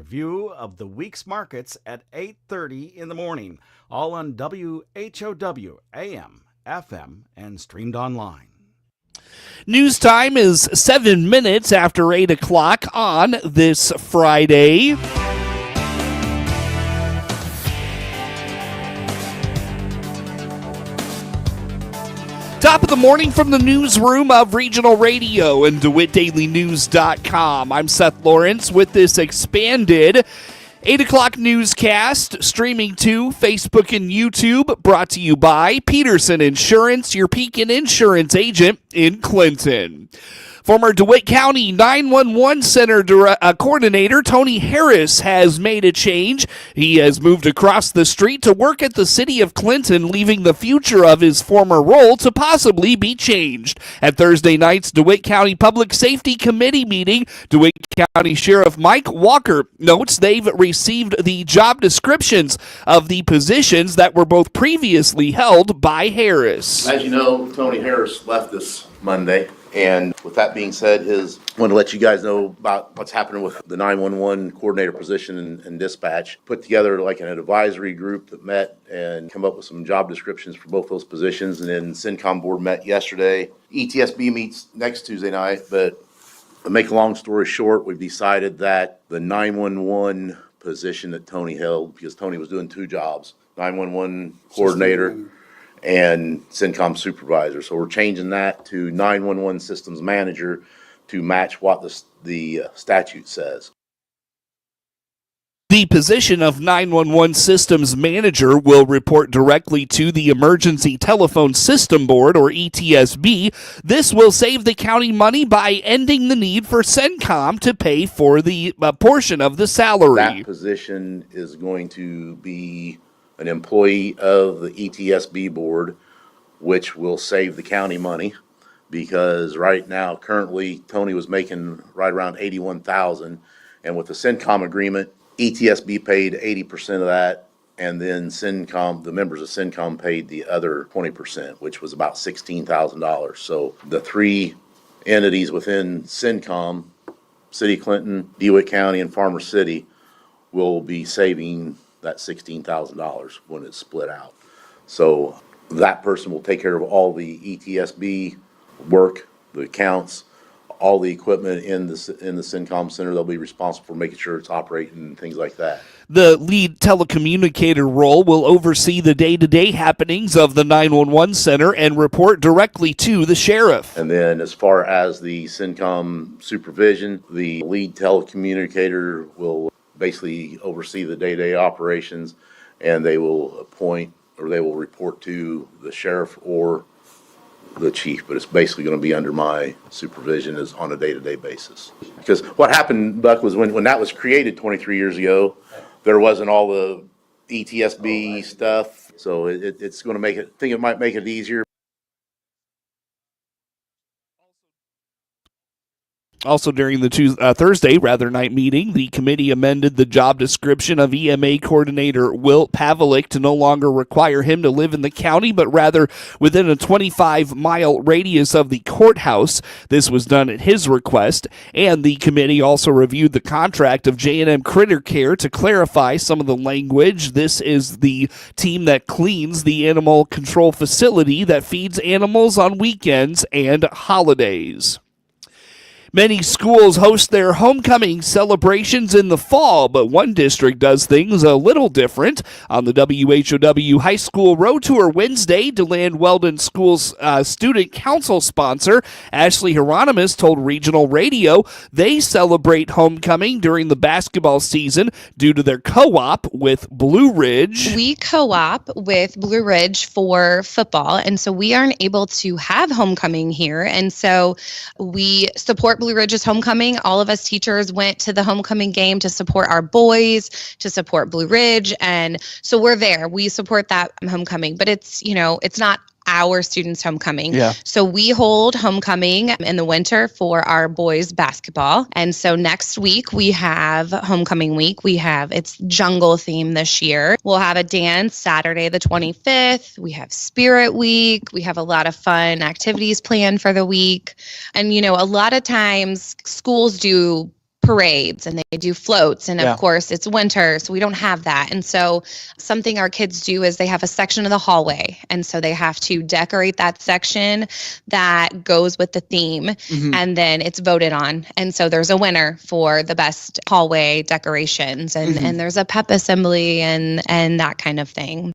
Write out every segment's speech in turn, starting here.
review of the week's markets at 8:30 in the morning, all on WHOW, AM, FM, and streamed online. News time is 7 minutes after 8 o'clock on this Friday. Top of the morning from the newsroom of Regional Radio and DeWittDailyNews.com. I'm Seth Lawrence with this expanded 8 o'clock newscast, streaming to Facebook and YouTube, brought to you by Peterson Insurance, your Pekin Insurance agent in Clinton. Former DeWitt County 911 Center Coordinator Tony Harris has made a change. He has moved across the street to work at the City of Clinton, leaving the future of his former role to possibly be changed. At Thursday night's DeWitt County Public Safety Committee meeting, DeWitt County Sheriff Mike Walker notes they've received the job descriptions of the positions that were both previously held by Harris. As you know, Tony Harris left this Monday. And with that being said, I want to let you guys know about what's happening with the 911 coordinator position and dispatch. Put together like an advisory group that met and come up with some job descriptions for both those positions. And then CENTCOM board met yesterday. ETSB meets next Tuesday night. But to make a long story short, we've decided that the 911 position that Tony held, because Tony was doing two jobs, 911 coordinator and CENTCOM supervisor. So we're changing that to 911 systems manager to match what the statute says. The position of 911 Systems Manager will report directly to the Emergency Telephone System Board, or ETSB. This will save the county money by ending the need for CENTCOM to pay for the portion of the salary. That position is going to be an employee of the ETSB board, which will save the county money, because right now, currently, Tony was making right around $81,000, and with the CENTCOM agreement, ETSB paid 80% of that, and then CENTCOM, the members of CENTCOM paid the other 20%, which was about $16,000. So the three entities within CENTCOM, City of Clinton, DeWitt County, and Farmer City, will be saving that $16,000 when it's split out. So that person will take care of all the ETSB work, the accounts, all the equipment in the CENTCOM center. They'll be responsible for making sure it's operating and things like that. The lead telecommunicator role will oversee the day-to-day happenings of the 911 center and report directly to the sheriff. And then as far as the CENTCOM supervision, the lead telecommunicator will basically oversee the day-to-day operations, and they will appoint, or they will report to the sheriff or the chief, but it's basically going to be under my supervision is on a day-to-day basis. Because what happened, Buck, was when that was created 23 years ago, there wasn't all the ETSB stuff, so it's going to make it, I think it might make it easier. Also during the Thursday night meeting, the committee amended the job description of EMA coordinator Wilt Pavlik to no longer require him to live in the county, but rather within a 25-mile radius of the courthouse. This was done at his request, and the committee also reviewed the contract of J&M Critter Care to clarify some of the language. This is the team that cleans the animal control facility that feeds animals on weekends and holidays. Many schools host their homecoming celebrations in the fall, but one district does things a little different. On the WHOW High School Road Tour Wednesday, DeLand-Weldon School's student council sponsor, Ashley Hieronymus, told Regional Radio they celebrate homecoming during the basketball season due to their co-op with Blue Ridge. We co-op with Blue Ridge for football, and so we aren't able to have homecoming here, and so we support Blue Ridge's homecoming. All of us teachers went to the homecoming game to support our boys, to support Blue Ridge. And so we're there. We support that homecoming, but it's not our students' homecoming. Yeah. So we hold homecoming in the winter for our boys' basketball. And so next week we have homecoming week. It's jungle theme this year. We'll have a dance Saturday the 25th. We have Spirit Week. We have a lot of fun activities planned for the week. And, a lot of times schools do parades and they do floats. And Yeah. of course, it's winter, so we don't have that. And so something our kids do is they have a section of the hallway. And so they have to decorate that section that goes with the theme. And then it's voted on. And so there's a winner for the best hallway decorations. And there's a pep assembly and that kind of thing.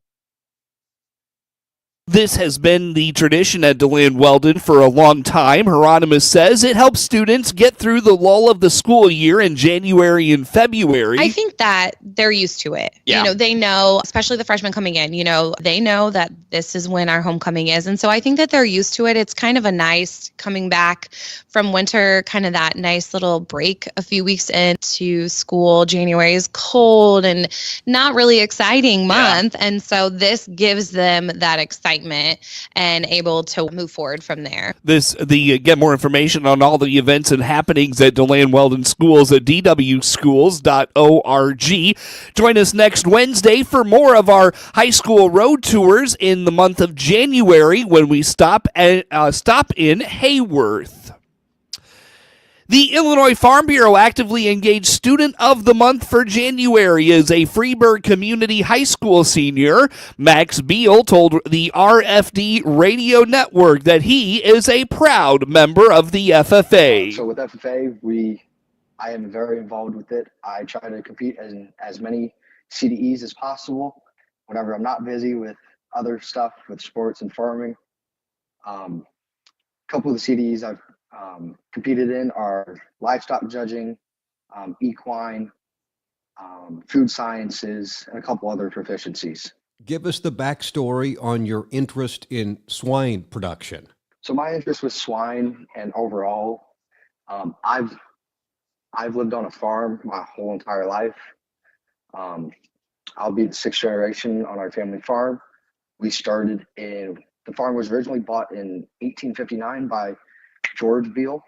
This has been the tradition at DeLand-Weldon for a long time. Hieronymus says it helps students get through the lull of the school year in January and February. I think that they're used to it. Yeah. You know, they know, especially the freshmen coming in, you know, they know that this is when our homecoming is. And so I think that they're used to it. It's kind of a nice coming back from winter, kind of that nice little break a few weeks into school. January is cold and not really exciting month. And so this gives them that excitement and able to move forward from there. Get more information on all the events and happenings at DeLand-Weldon Schools at dwschools.org. Join us next Wednesday for more of our high school road tours in the month of January when we stop in Hayworth. The Illinois Farm Bureau actively engaged Student of the Month for January is a Freeburg Community High School senior. Max Beal told the RFD Radio Network that he is a proud member of the FFA. So with FFA, I am very involved with it. I try to compete in as many CDEs as possible whenever I'm not busy with other stuff with sports and farming. A couple of the CDEs I've competed in are livestock judging, equine, food sciences, and a couple other proficiencies. Give us the backstory on your interest in swine production. So my interest with swine and overall, I've lived on a farm my whole entire life. I'll be the sixth generation on our family farm. The farm was originally bought in 1859 by George Beal.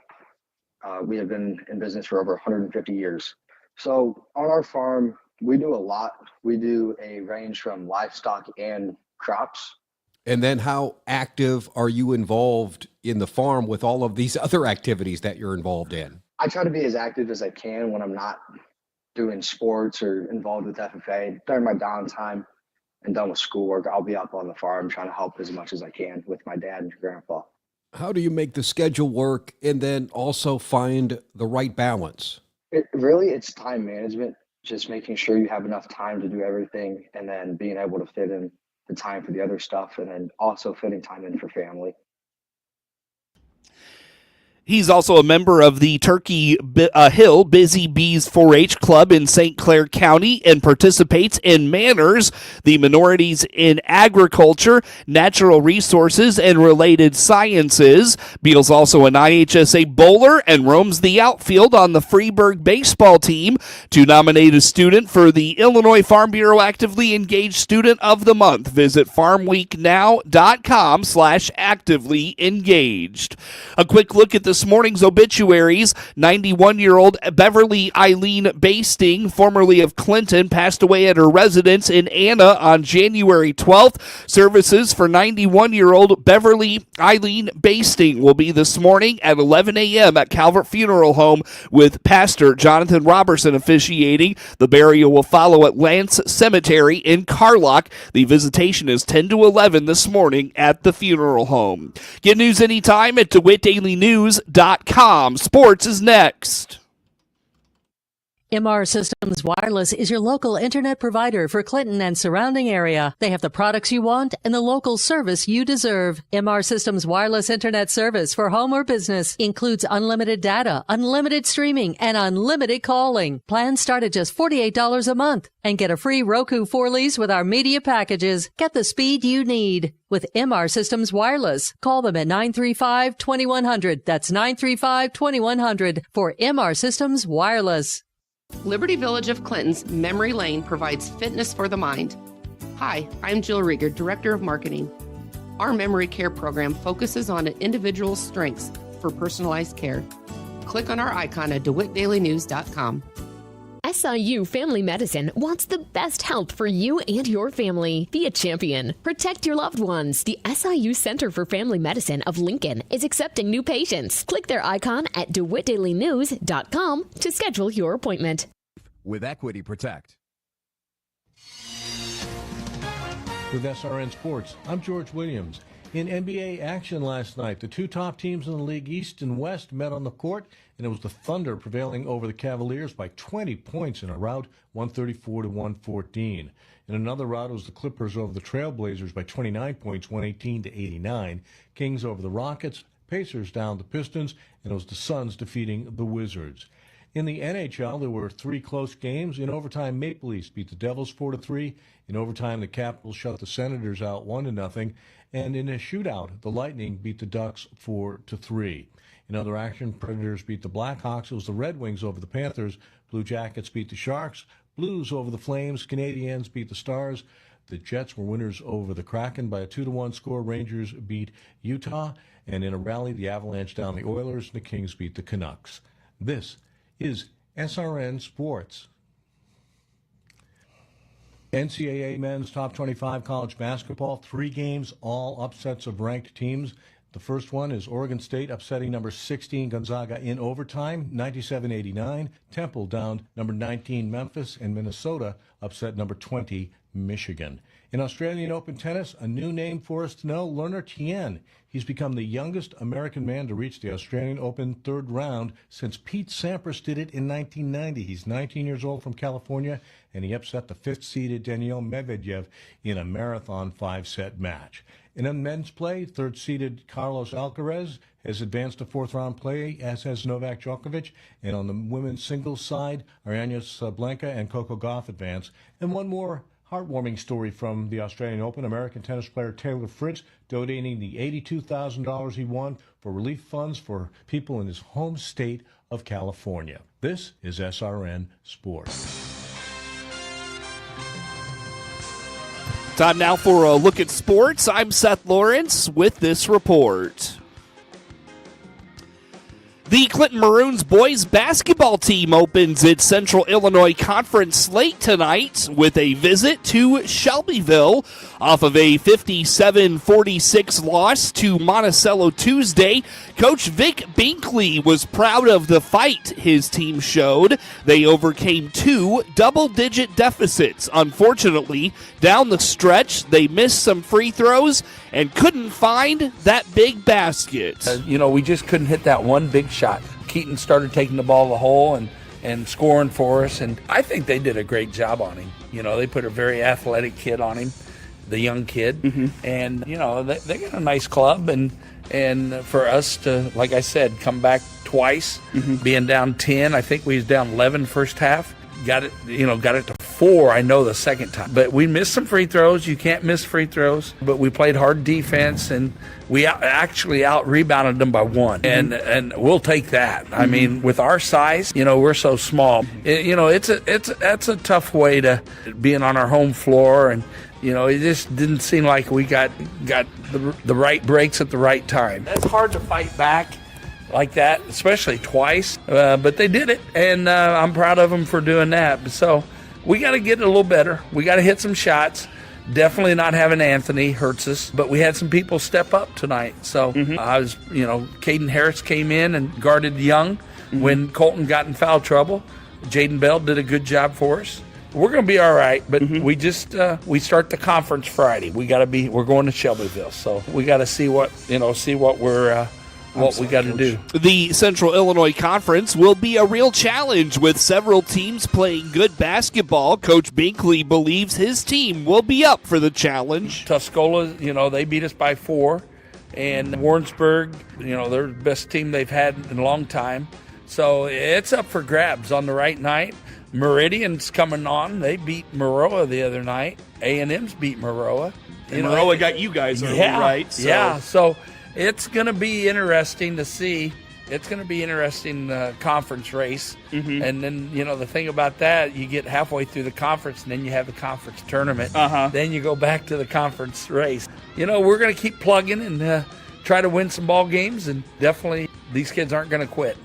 We have been in business for over 150 years. So on our farm, we do a lot. We do a range from livestock and crops. And then how active are you involved in the farm with all of these other activities that you're involved in? I try to be as active as I can when I'm not doing sports or involved with FFA. During my downtime and done with schoolwork, I'll be up on the farm trying to help as much as I can with my dad and grandpa. How do you make the schedule work and then also find the right balance? It's time management, just making sure you have enough time to do everything and then being able to fit in the time for the other stuff and then also fitting time in for family. He's also a member of the Turkey Hill Busy Bees 4-H Club in St. Clair County and participates in Manners, the Minorities in Agriculture, Natural Resources, and Related Sciences. Beal's also an IHSA bowler and roams the outfield on the Freeburg baseball team. To nominate a student for the Illinois Farm Bureau Actively Engaged Student of the Month, visit farmweeknow.com/actively engaged. A quick look at this morning's obituaries. 91-year-old Beverly Eileen Basting, formerly of Clinton, passed away at her residence in Anna on January 12th. Services for 91-year-old Beverly Eileen Basting will be this morning at 11 a.m. at Calvert Funeral Home with Pastor Jonathan Robertson officiating. The burial will follow at Lance Cemetery in Carlock. The visitation is 10 to 11 this morning at the funeral home. Get news anytime at DeWittDailyNews.com. Sports is next. MR Systems Wireless is your local internet provider for Clinton and surrounding area. They have the products you want and the local service you deserve. MR Systems Wireless Internet service for home or business includes unlimited data, unlimited streaming, and unlimited calling. Plans start at just $48 a month and get a free Roku 4 lease with our media packages. Get the speed you need with MR Systems Wireless. Call them at 935-2100. That's 935-2100 for MR Systems Wireless. Liberty Village of Clinton's Memory Lane provides fitness for the mind. Hi, I'm Jill Rieger, Director of Marketing. Our memory care program focuses on an individual's strengths for personalized care. Click on our icon at DeWittDailyNews.com. SIU Family Medicine wants the best health for you and your family. Be a champion. Protect your loved ones. The SIU Center for Family Medicine of Lincoln is accepting new patients. Click their icon at DeWittDailyNews.com to schedule your appointment. With Equity Protect. With SRN Sports, I'm George Williams. In NBA action last night, the two top teams in the league, East and West, met on the court, and it was the Thunder prevailing over the Cavaliers by 20 points in a rout, 134-114. In another rout, it was the Clippers over the Trailblazers by 29 points, 118-89. Kings over the Rockets, Pacers down the Pistons, and it was the Suns defeating the Wizards. In the NHL, there were three close games. In overtime, Maple Leafs beat the Devils 4-3. In overtime, the Capitals shut the Senators out 1-0. And in a shootout, the Lightning beat the Ducks 4-3. In other action, Predators beat the Blackhawks. It was the Red Wings over the Panthers. Blue Jackets beat the Sharks. Blues over the Flames. Canadiens beat the Stars. The Jets were winners over the Kraken by a 2-1 score. Rangers beat Utah. And in a rally, the Avalanche down the Oilers. And the Kings beat the Canucks. This is SRN Sports. NCAA men's top 25 college basketball, 3 games, all upsets of ranked teams. The first one is Oregon State upsetting number 16 Gonzaga in overtime, 97-89. Temple downed number 19 Memphis, and Minnesota upset number 20 Michigan. In Australian Open tennis, a new name for us to know, Lerner Tien. He's become the youngest American man to reach the Australian Open third round since Pete Sampras did it in 1990. He's 19 years old from California, and he upset the 5th-seeded Daniil Medvedev in a marathon 5-set match. In men's play, 3rd-seeded Carlos Alcaraz has advanced to 4th-round play, as has Novak Djokovic. And on the women's singles side, Aryna Sabalenka and Coco Gauff advance. And one more heartwarming story from the Australian Open. American tennis player Taylor Fritz donating the $82,000 he won for relief funds for people in his home state of California. This is SRN Sports. Time now for a look at sports. I'm Seth Lawrence with this report. The Clinton Maroons boys basketball team opens its Central Illinois Conference slate tonight with a visit to Shelbyville off of a 57-46 loss to Monticello Tuesday. Coach Vic Binkley was proud of the fight his team showed. They overcame 2 double-digit deficits. Unfortunately, down the stretch, they missed some free throws and couldn't find that big basket. We just couldn't hit that one big shot. Keaton started taking the ball to the hole and scoring for us, and I think they did a great job on him. They put a very athletic kid on him, the young kid, and they got a nice club, and for us to, like I said, come back twice, being down 10. I think we was down 11 first half. Got it to 4, I know, the second time. But we missed some free throws. You can't miss free throws. But we played hard defense, and we actually out-rebounded them by 1. And we'll take that. I mean, with our size, we're so small. That's a tough way to being on our home floor, and it just didn't seem like we got the right breaks at the right time. That's hard to fight back like that, especially twice, but they did it, and I'm proud of them for doing that. So we got to get a little better. We got to hit some shots. Definitely not having Anthony hurts us, but we had some people step up tonight. So Caden Harris came in and guarded Young when Colton got in foul trouble. Jaden Bell did a good job for us. We're going to be all right, but we just we start the conference Friday. We're going to Shelbyville, so we got to see what we got to do. The Central Illinois Conference will be a real challenge with several teams playing good basketball. Coach Binkley believes his team will be up for the challenge. Tuscola, they beat us by 4. And Warrensburg, they're the best team they've had in a long time. So it's up for grabs on the right night. Meridian's coming on. They beat Maroa the other night. A&M's beat Maroa. Maroa got you guys early, right? So. Yeah, so it's going to be interesting to see. It's going to be interesting conference race. And then, the thing about that, you get halfway through the conference, and then you have the conference tournament. Then you go back to the conference race. We're going to keep plugging and try to win some ball games, and definitely these kids aren't going to quit.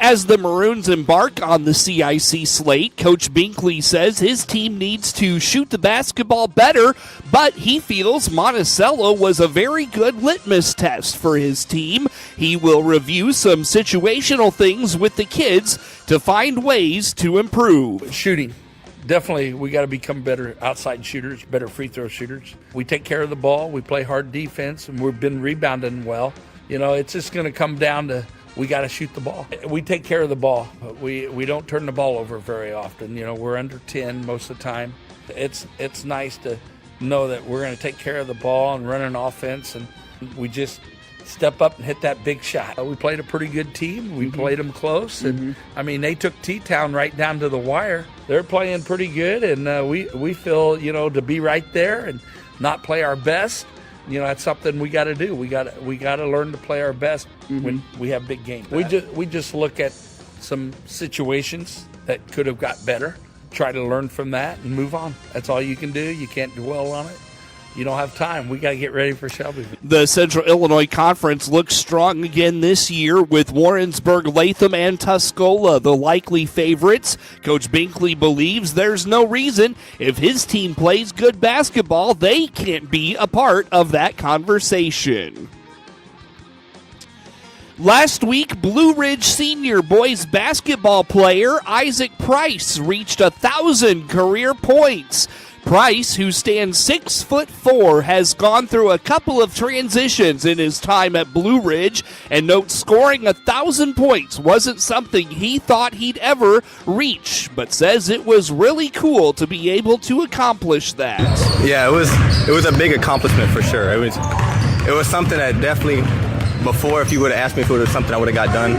As the Maroons embark on the CIC slate, Coach Binkley says his team needs to shoot the basketball better, but he feels Monticello was a very good litmus test for his team. He will review some situational things with the kids to find ways to improve. Shooting. Definitely, we got to become better outside shooters, better free throw shooters. We take care of the ball, we play hard defense, and we've been rebounding well. You know, it's just going to come down to we got to shoot the ball. We take care of the ball, but we don't turn the ball over very often. You know, we're under 10 most of the time. It's nice to know that we're going to take care of the ball and run an offense, and we just step up and hit that big shot. We played a pretty good team. We played them close, and I mean, they took T-Town right down to the wire. They're playing pretty good, and we feel, you know, to be right there and not play our best. You know, that's something we got to do. We got to learn to play our best when we have big games. We just look at some situations that could have got better, try to learn from that, and move on. That's all you can do. You can't dwell on it. You don't have time. We got to get ready for Shelbyville. The Central Illinois Conference looks strong again this year with Warrensburg, Latham, and Tuscola the likely favorites. Coach Binkley believes there's no reason if his team plays good basketball, they can't be a part of that conversation. Last week, Blue Ridge senior boys basketball player Isaac Price reached 1,000 career points. Price, who stands 6'4", has gone through a couple of transitions in his time at Blue Ridge, and notes scoring 1,000 points wasn't something he thought he'd ever reach, but says it was really cool to be able to accomplish that. Yeah, it was a big accomplishment for sure. It was something that definitely, before, if you would have asked me if it was something I would have got done,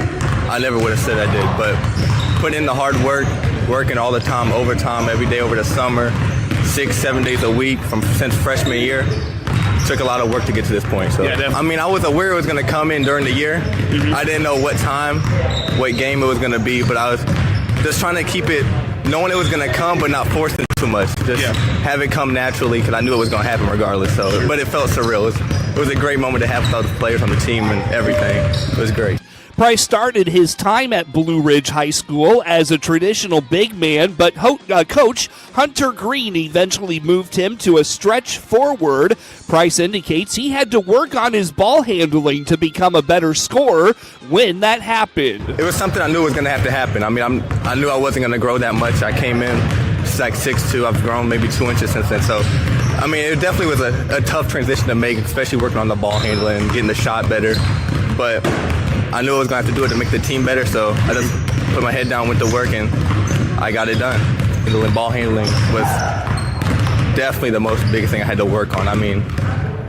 I never would have said I did. But putting in the hard work, working all the time, overtime, every day over the summer, 6-7 days a week since freshman year, took a lot of work to get to this point. So yeah, I mean, I was aware it was going to come in during the year. I didn't know what time, what game it was going to be, but I was just trying to keep it, knowing it was going to come, but not forcing it too much. Just have it come naturally, because I knew it was going to happen regardless. So, but it felt surreal. It was a great moment to have all the players on the team and everything. It was great. Price started his time at Blue Ridge High School as a traditional big man, but Coach Hunter Green eventually moved him to a stretch forward. Price indicates he had to work on his ball handling to become a better scorer when that happened. It was something I knew was going to have to happen. I mean, I knew I wasn't going to grow that much. I came in just like 6'2". I've grown maybe 2 inches since then. So, I mean, it definitely was a tough transition to make, especially working on the ball handling, getting the shot better. But I knew I was going to have to do it to make the team better, so I just put my head down, went to work, and I got it done. Ball handling was definitely the biggest thing I had to work on. I mean,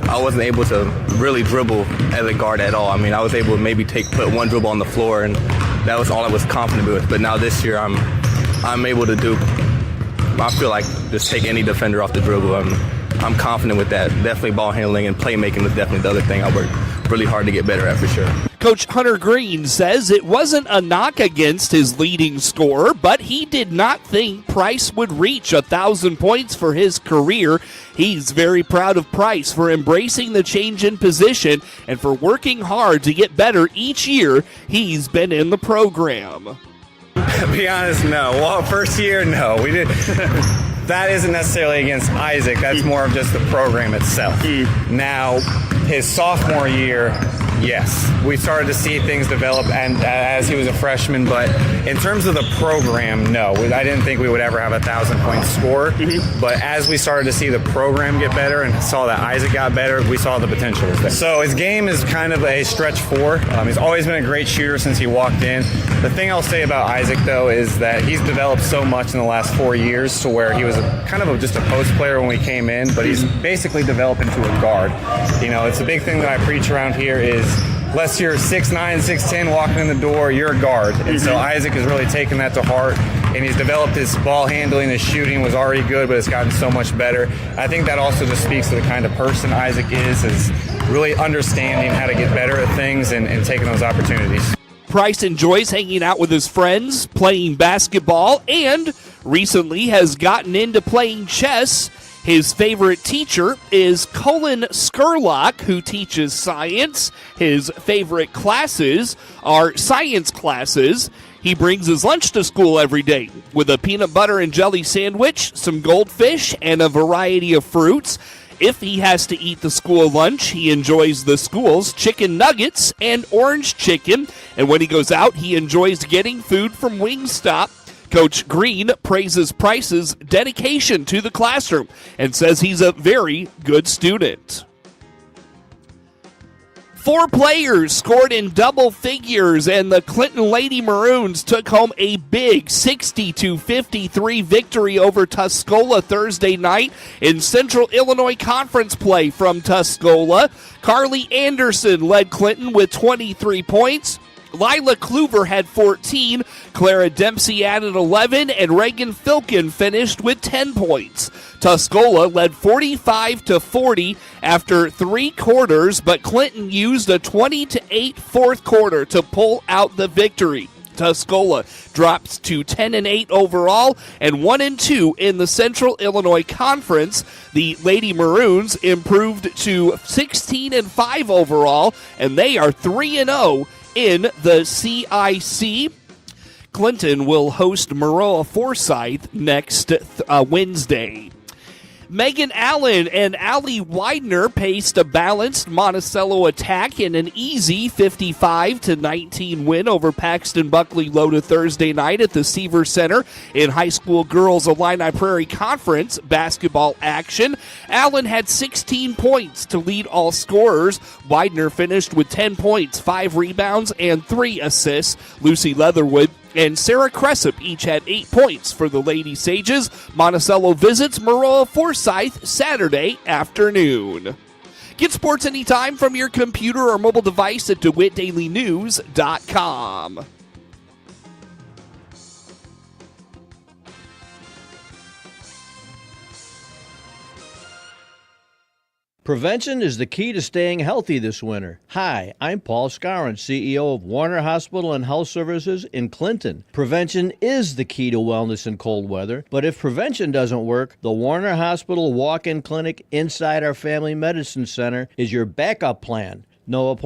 I wasn't able to really dribble as a guard at all. I mean, I was able to maybe put one dribble on the floor, and that was all I was confident with. But now this year, I'm able to do, I feel like, just take any defender off the dribble. I'm confident with that. Definitely ball handling and playmaking was definitely the other thing I worked really hard to get better at for sure. Coach Hunter Green says it wasn't a knock against his leading scorer, but he did not think Price would reach 1,000 points for his career. He's very proud of Price for embracing the change in position and for working hard to get better each year he's been in the program. To be honest, no. Well, first year, no. We did. That isn't necessarily against Isaac. That's more of just the program itself. Now, his sophomore year, yes, we started to see things develop, and as he was a freshman. But in terms of the program, no, I didn't think we would ever have 1,000-point score. But as we started to see the program get better and saw that Isaac got better, we saw the potential was there. So his game is kind of a stretch 4. He's always been a great shooter since he walked in. The thing I'll say about Isaac, though, is that he's developed so much in the last 4 years to where he was just a post player when we came in, but he's basically developed into a guard. You know, it's a big thing that I preach around here is unless you're 6'9", 6'10", walking in the door, you're a guard. And so Isaac has really taken that to heart, and he's developed his ball handling. His shooting was already good, but it's gotten so much better. I think that also just speaks to the kind of person Isaac is really understanding how to get better at things and taking those opportunities. Price enjoys hanging out with his friends, playing basketball, and recently has gotten into playing chess. His favorite teacher is Colin Skurlock, who teaches science. His favorite classes are science classes. He brings his lunch to school every day with a peanut butter and jelly sandwich, some goldfish, and a variety of fruits. If he has to eat the school lunch, he enjoys the school's chicken nuggets and orange chicken. And when he goes out, he enjoys getting food from Wingstop. Coach Green praises Price's dedication to the classroom and says he's a very good student. 4 players scored in double figures, and the Clinton Lady Maroons took home a big 60-53 victory over Tuscola Thursday night in Central Illinois Conference play from Tuscola. Carly Anderson led Clinton with 23 points. Lila Kluver had 14, Clara Dempsey added 11, and Reagan Filkin finished with 10 points. Tuscola led 45-40 after 3 quarters, but Clinton used a 20-8 fourth quarter to pull out the victory. Tuscola drops to 10-8 overall and 1-2 in the Central Illinois Conference. The Lady Maroons improved to 16-5 overall, and they are 3-0 in the CIC. Clinton will host Maroa Forsyth next Wednesday. Megan Allen and Allie Widener paced a balanced Monticello attack in an easy 55-19 win over Paxton Buckley Loda Thursday night at the Seaver Center in high school girls Illini Prairie Conference basketball action. Allen had 16 points to lead all scorers. Widener finished with 10 points, 5 rebounds, and 3 assists. Lucy Leatherwood and Sarah Cressup each had 8 points for the Lady Sages. Monticello visits Maroa Forsyth Saturday afternoon. Get sports anytime from your computer or mobile device at DeWittDailyNews.com. Prevention is the key to staying healthy this winter. Hi, I'm Paul Scarron, CEO of Warner Hospital and Health Services in Clinton. Prevention is the key to wellness in cold weather, but if prevention doesn't work, the Warner Hospital Walk-In Clinic inside our Family Medicine Center is your backup plan. No appointment.